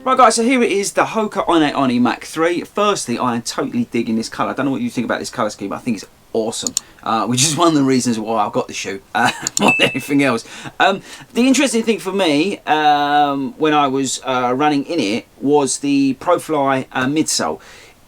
Right guys, so here it is, the Hoka One One Mach 3. Firstly, I am totally digging this colour. I don't know what you think about this colour scheme, but I think it's awesome. Which is one of the reasons why I've got the shoe, more than anything else. The interesting thing for me, when I was running in it, was the ProFly midsole.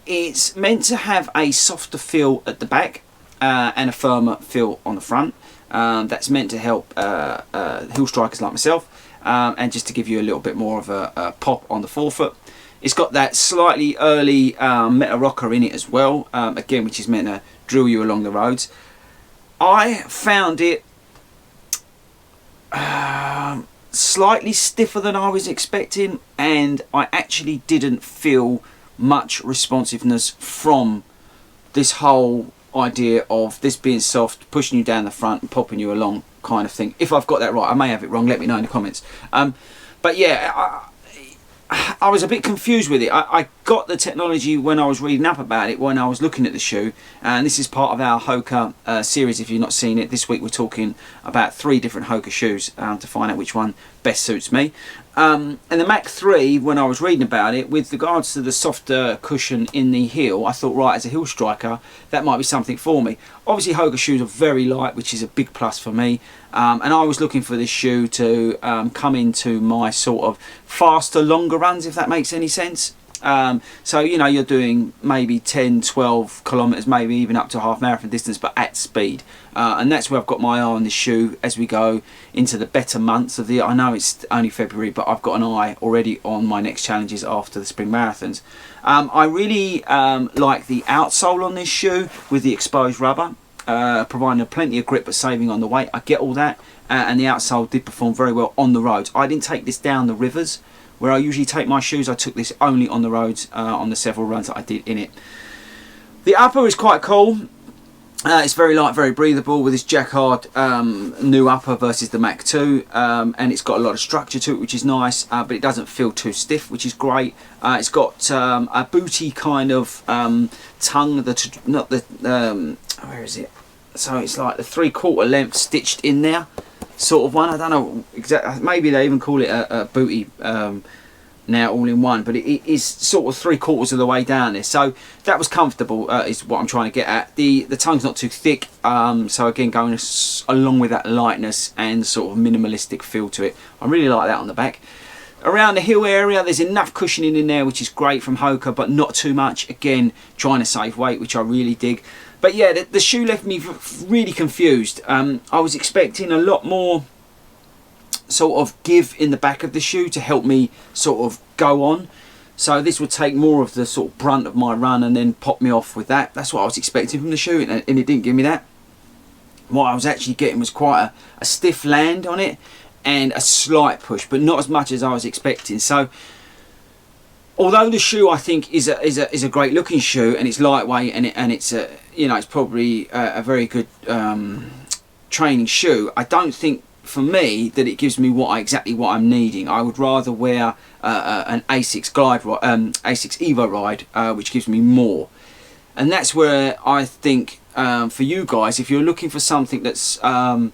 It's meant to have a softer feel at the back, and a firmer feel on the front. That's meant to help heel strikers like myself. And just to give you a little bit more of a pop on the forefoot. It's got that slightly early meta rocker in it as well, again, which is meant to drill you along the roads. I found it slightly stiffer than I was expecting, and I actually didn't feel much responsiveness from this whole idea of this being soft, pushing you down the front and popping you along kind of thing. If I've got that right, I may have it wrong, let me know in the comments. But yeah, I was a bit confused with it. I got the technology when I was reading up about it, when I was looking at the shoe, and this is part of our Hoka series. If you've not seen it, this week we're talking about 3 different Hoka shoes to find out which one best suits me. And the Mach 3, when I was reading about it, with regards to the softer cushion in the heel, I thought, right, as a heel striker, that might be something for me. Obviously, Hoka shoes are very light, which is a big plus for me. And I was looking for this shoe to come into my sort of faster, longer runs, if that makes any sense. So, you know, you're doing maybe 10, 12 kilometres, maybe even up to half marathon distance, but at speed. And that's where I've got my eye on this shoe as we go into the better months of the year. I know it's only February, but I've got an eye already on my next challenges after the spring marathons. I really like the outsole on this shoe with the exposed rubber, providing plenty of grip but saving on the weight. I get all that, and the outsole did perform very well on the roads. I didn't take this down the rivers where I usually take my shoes. I took this only on the roads, on the several runs that I did in it. The upper is quite cool. It's very light, very breathable, with this jacquard new upper versus the Mach 2, and it's got a lot of structure to it, which is nice, but it doesn't feel too stiff, which is great. It's got a booty kind of tongue, not the where is it? So it's like the 3/4 length stitched in there, sort of one. I don't know exactly. Maybe they even call it a booty now all in one, but it is sort of 3/4 of the way down there, so that was comfortable, is what I'm trying to get at. The tongue's not too thick, so again, going along with that lightness and sort of minimalistic feel to it. I really like that on the back. Around the heel area, there's enough cushioning in there, which is great from Hoka, but not too much. Again, trying to save weight, which I really dig. But yeah, the shoe left me really confused. I was expecting a lot more sort of give in the back of the shoe to help me sort of go on. So this would take more of the sort of brunt of my run and then pop me off with that. That's what I was expecting from the shoe, and it didn't give me that. What I was actually getting was quite a stiff land on it and a slight push, but not as much as I was expecting. So although the shoe, I think, is a great looking shoe, and it's lightweight, and it's a, you know, it's probably a very good training shoe, I don't think for me that it gives me exactly what I'm needing. I would rather wear an Asics Asics Evo Ride, which gives me more. And that's where I think for you guys, if you're looking for something that's going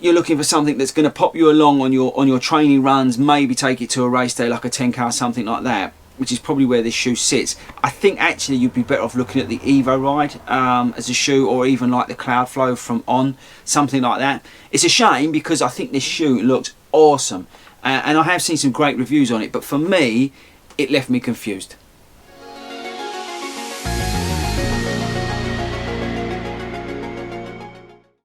to pop you along on your training runs, maybe take it to a race day like a 10K or something like that, which is probably where this shoe sits. I think actually you'd be better off looking at the Evo Ride as a shoe, or even like the Cloudflow from On, something like that. It's a shame because I think this shoe looks awesome, and I have seen some great reviews on it, but for me it left me confused.